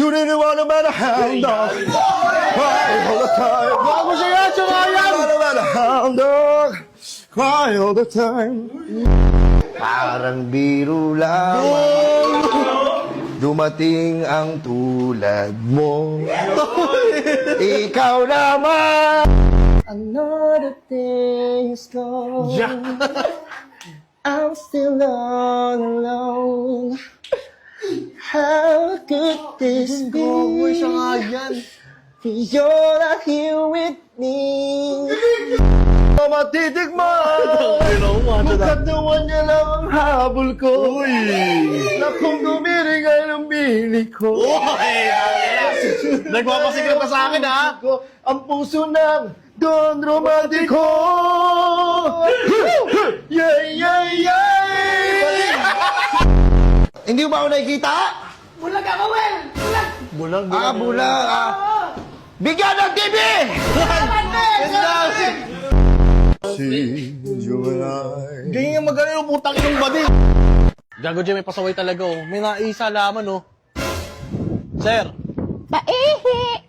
You didn't wanna matter hound dog. Cry all the time. Bago siya yan, tsaka yan! Wanna matter hound dog. Cry all the time. Parang biro lamang dumating ang tulad mo. Ikaw naman. Another day is gone. I'm still all alone. How could this be? Bago siya nga yan. You're not here with me. Matitigman. Magkatawan niya lang ang habol ko. Na kung dumiring ay lumili ko. Nagpapasikip ka sa akin, ha? Ang puso ng Don Romantico. Yay, yay, yay! Hindi mo ba ako nakikita? Bulag ako, Wel! Bulag! Bulang, Bulang. Bigyan ng TV! See you and I. Ganyan nga magaling yung putang inong badil. Gago dyan, may pasaway talaga, oh. May naisa laman, oh. Sir. Paihi!